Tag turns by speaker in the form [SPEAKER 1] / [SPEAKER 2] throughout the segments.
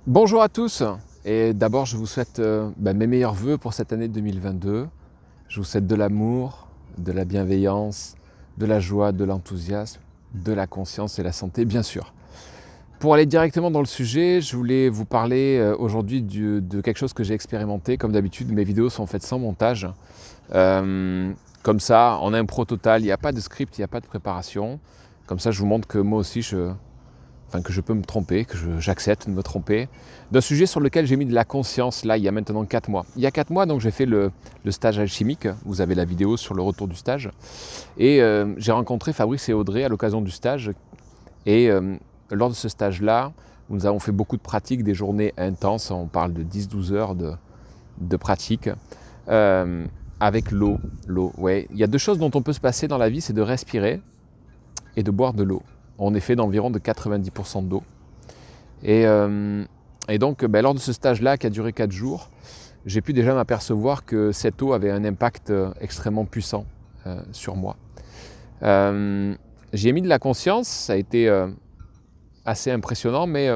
[SPEAKER 1] Bonjour à tous et d'abord je vous souhaite mes meilleurs vœux pour cette année 2022. Je vous souhaite de l'amour, de la bienveillance, de la joie, de l'enthousiasme, de la conscience et la santé bien sûr. Pour aller directement dans le sujet, je voulais vous parler aujourd'hui de quelque chose que j'ai expérimenté. Comme d'habitude, mes vidéos sont faites sans montage. Comme ça, en impro total, il n'y a pas de script, il n'y a pas de préparation. Comme ça, je vous montre que moi aussi, que je peux me tromper, que j'accepte de me tromper, d'un sujet sur lequel j'ai mis de la conscience, là, il y a maintenant 4 mois. Il y a 4 mois, donc j'ai fait le stage alchimique, vous avez la vidéo sur le retour du stage, et j'ai rencontré Fabrice et Audrey à l'occasion du stage, et lors de ce stage-là, nous avons fait beaucoup de pratiques, des journées intenses, on parle de 10-12 heures de pratique, avec l'eau, ouais. Il y a deux choses dont on peut se passer dans la vie, c'est de respirer et de boire de l'eau. On est fait d'environ de 90% d'eau. Et donc, lors de ce stage-là, qui a duré 4 jours, j'ai pu déjà m'apercevoir que cette eau avait un impact extrêmement puissant sur moi. J'y ai mis de la conscience, ça a été assez impressionnant, mais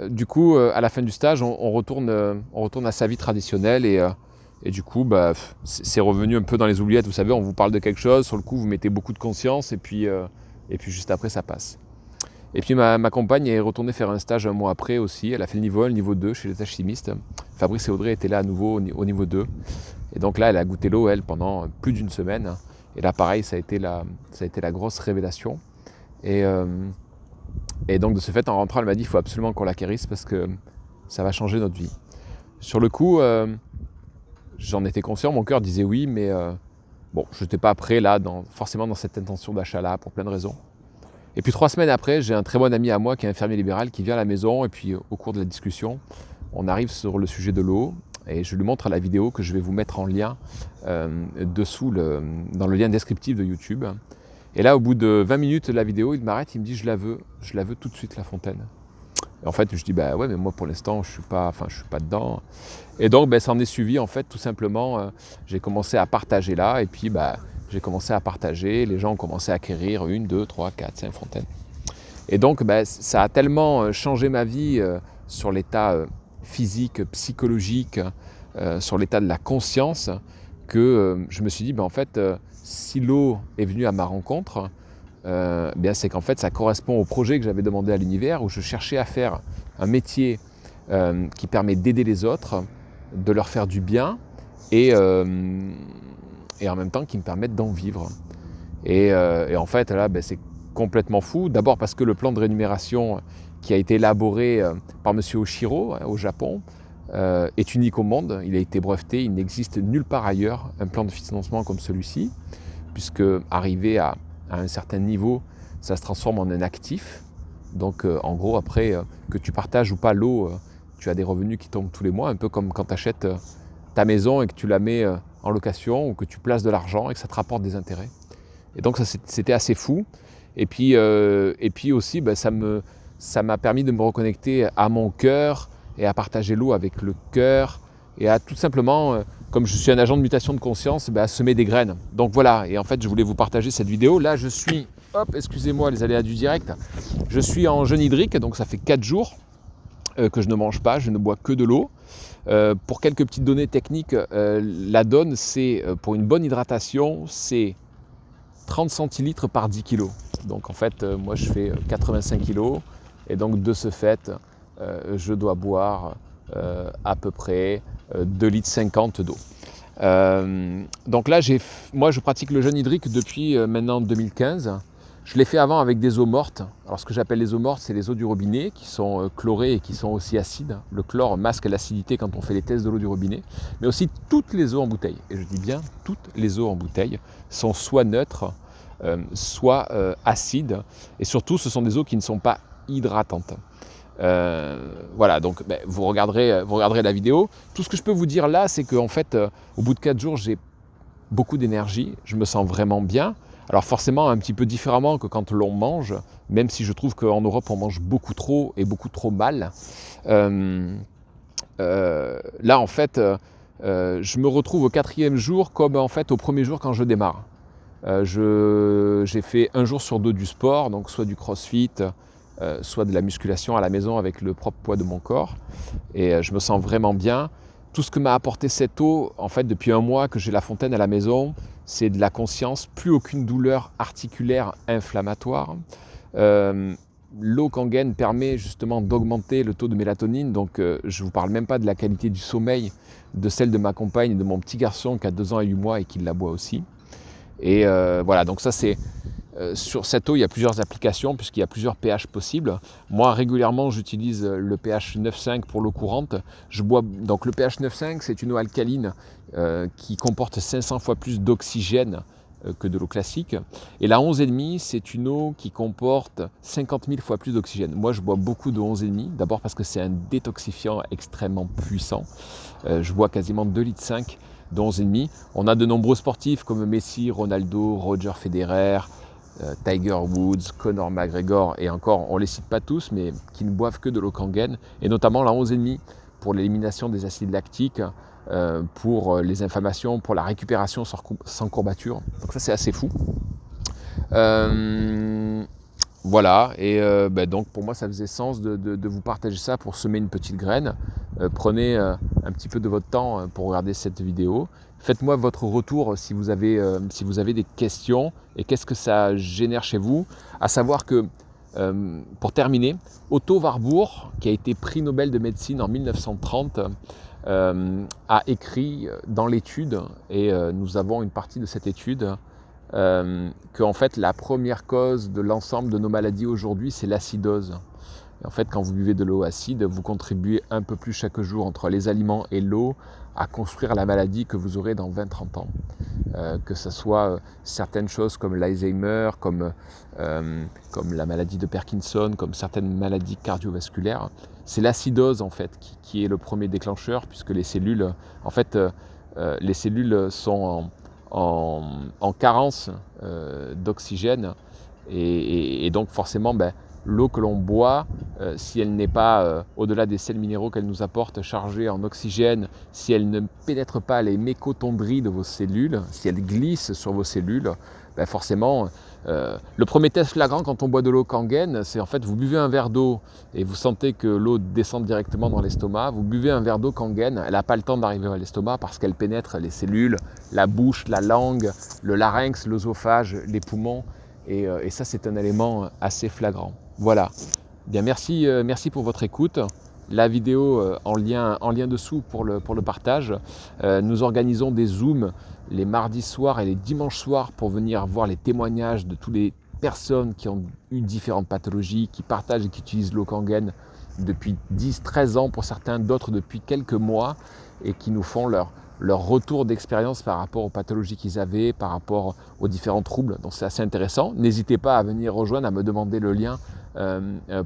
[SPEAKER 1] du coup, à la fin du stage, on retourne à sa vie traditionnelle et du coup, c'est revenu un peu dans les oubliettes. Vous savez, on vous parle de quelque chose, sur le coup, vous mettez beaucoup de conscience et puis juste après, ça passe. Et puis ma compagne est retournée faire un stage un mois après aussi. Elle a fait le niveau 1, le niveau 2 chez les alchimistes. Fabrice et Audrey étaient là à nouveau au niveau 2. Et donc là, elle a goûté l'eau, elle, pendant plus d'une semaine. Et là, pareil, ça a été la grosse révélation. Et donc, de ce fait, en rentrant, elle m'a dit qu'il faut absolument qu'on l'acquérisse parce que ça va changer notre vie. Sur le coup, j'en étais conscient, mon cœur disait oui, mais je n'étais pas prêt là, forcément dans cette intention d'achat-là, pour plein de raisons. Et puis 3 semaines après, j'ai un très bon ami à moi qui est infirmier libéral qui vient à la maison et puis au cours de la discussion, on arrive sur le sujet de l'eau et je lui montre la vidéo que je vais vous mettre en lien dessous dans le lien descriptif de YouTube. Et là, au bout de 20 minutes de la vidéo, il m'arrête, il me dit je la veux tout de suite la fontaine. Et en fait, je dis ouais, mais moi pour l'instant, je suis pas dedans. Et donc, ça en est suivi en fait, tout simplement, j'ai commencé à partager là et puis j'ai commencé à partager, les gens ont commencé à acquérir 1, 2, 3, 4, 5 fontaines. Et donc, ça a tellement changé ma vie sur l'état physique, psychologique, sur l'état de la conscience, que je me suis dit, en fait, si l'eau est venue à ma rencontre, c'est qu'en fait, ça correspond au projet que j'avais demandé à l'univers, où je cherchais à faire un métier qui permet d'aider les autres, de leur faire du bien, et en même temps qui me permettent d'en vivre. Et en fait, là, c'est complètement fou. D'abord parce que le plan de rémunération qui a été élaboré par M. Oshiro au Japon est unique au monde. Il a été breveté, il n'existe nulle part ailleurs un plan de financement comme celui-ci, puisque arrivé à un certain niveau, ça se transforme en un actif. Donc en gros, après, que tu partages ou pas l'eau, tu as des revenus qui tombent tous les mois, un peu comme quand tu achètes ta maison et que tu la mets en location ou que tu places de l'argent et que ça te rapporte des intérêts. Et donc ça, c'était assez fou. Et puis aussi, ça m'a permis de me reconnecter à mon cœur et à partager l'eau avec le cœur et à tout simplement, comme je suis un agent de mutation de conscience, à semer des graines. Donc voilà, et en fait, je voulais vous partager cette vidéo. Là, je suis, excusez-moi les aléas du direct, je suis en jeûne hydrique, donc ça fait 4 jours que je ne mange pas, je ne bois que de l'eau. Pour quelques petites données techniques, la donne, c'est pour une bonne hydratation, c'est 30 centilitres par 10 kg. Donc en fait, moi je fais 85 kg et donc de ce fait, je dois boire à peu près 2,50 litres d'eau. Donc là, moi je pratique le jeûne hydrique depuis maintenant 2015. Je l'ai fait avant avec des eaux mortes. Alors ce que j'appelle les eaux mortes, c'est les eaux du robinet qui sont chlorées et qui sont aussi acides. Le chlore masque l'acidité quand on fait les tests de l'eau du robinet. Mais aussi toutes les eaux en bouteille. Et je dis bien toutes les eaux en bouteille sont soit neutres, soit acides. Et surtout, ce sont des eaux qui ne sont pas hydratantes. Voilà, donc vous regarderez la vidéo. Tout ce que je peux vous dire là, c'est qu'en fait, au bout de 4 jours, j'ai beaucoup d'énergie. Je me sens vraiment bien. Alors forcément un petit peu différemment que quand l'on mange, même si je trouve qu'en Europe on mange beaucoup trop et beaucoup trop mal. Là en fait, je me retrouve au 4e jour comme en fait au 1er jour quand je démarre. J'ai fait 1 jour sur 2 du sport, donc soit du crossfit, soit de la musculation à la maison avec le propre poids de mon corps. Et je me sens vraiment bien. Tout ce que m'a apporté cette eau, en fait, depuis un mois que j'ai la fontaine à la maison, c'est de la conscience, plus aucune douleur articulaire inflammatoire. L'eau Kangen permet justement d'augmenter le taux de mélatonine, donc je ne vous parle même pas de la qualité du sommeil, de celle de ma compagne et de mon petit garçon qui a 2 ans et 8 mois et qui la boit aussi. Et voilà, donc ça c'est... sur cette eau, il y a plusieurs applications puisqu'il y a plusieurs pH possibles. Moi, régulièrement, j'utilise le pH 9,5 pour l'eau courante. Donc le pH 9,5, c'est une eau alcaline qui comporte 500 fois plus d'oxygène que de l'eau classique. Et la 11,5, c'est une eau qui comporte 50 000 fois plus d'oxygène. Moi, je bois beaucoup de 11,5, d'abord parce que c'est un détoxifiant extrêmement puissant. Je bois quasiment 2,5 litres de 11,5. On a de nombreux sportifs comme Messi, Ronaldo, Roger Federer, Tiger Woods, Conor McGregor et encore, on ne les cite pas tous, mais qui ne boivent que de l'eau Kangen, et notamment la 11,5 pour l'élimination des acides lactiques, pour les inflammations, pour la récupération sans courbature. Donc ça c'est assez fou. Voilà, et donc pour moi ça faisait sens de vous partager ça pour semer une petite graine. Prenez un petit peu de votre temps pour regarder cette vidéo. Faites-moi votre retour si vous avez des questions et qu'est-ce que ça génère chez vous. À savoir que, pour terminer, Otto Warburg, qui a été prix Nobel de médecine en 1930, a écrit dans l'étude, et nous avons une partie de cette étude, qu'en fait la première cause de l'ensemble de nos maladies aujourd'hui, c'est l'acidose. Et en fait, quand vous buvez de l'eau acide, vous contribuez un peu plus chaque jour entre les aliments et l'eau à construire la maladie que vous aurez dans 20-30 ans. Que ce soit certaines choses comme l'Alzheimer, comme la maladie de Parkinson, comme certaines maladies cardiovasculaires. C'est l'acidose en fait qui est le premier déclencheur, puisque les cellules, en fait, les cellules sont en carence d'oxygène, et donc forcément l'eau que l'on boit, si elle n'est pas au-delà des sels minéraux qu'elle nous apporte chargée en oxygène, si elle ne pénètre pas les mécochondries de vos cellules, si elle glisse sur vos cellules, forcément, le premier test flagrant quand on boit de l'eau Kangen, c'est en fait vous buvez un verre d'eau et vous sentez que l'eau descend directement dans l'estomac. Vous buvez un verre d'eau Kangen, elle n'a pas le temps d'arriver à l'estomac parce qu'elle pénètre les cellules, la bouche, la langue, le larynx, l'œsophage, les poumons, et ça c'est un élément assez flagrant. Voilà. Bien, merci pour votre écoute. La vidéo en lien dessous pour le partage. Nous organisons des Zooms les mardis soirs et les dimanches soirs pour venir voir les témoignages de toutes les personnes qui ont eu différentes pathologies, qui partagent et qui utilisent l'eau Kangen depuis 10-13 ans pour certains, d'autres depuis quelques mois, et qui nous font leur retour d'expérience par rapport aux pathologies qu'ils avaient, par rapport aux différents troubles. Donc c'est assez intéressant. N'hésitez pas à venir rejoindre, à me demander le lien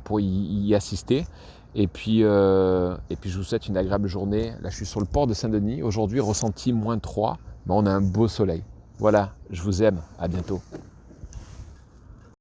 [SPEAKER 1] pour y assister. Et puis je vous souhaite une agréable journée. Là, je suis sur le port de Saint-Denis. Aujourd'hui, ressenti -3, mais on a un beau soleil. Voilà, je vous aime. À bientôt.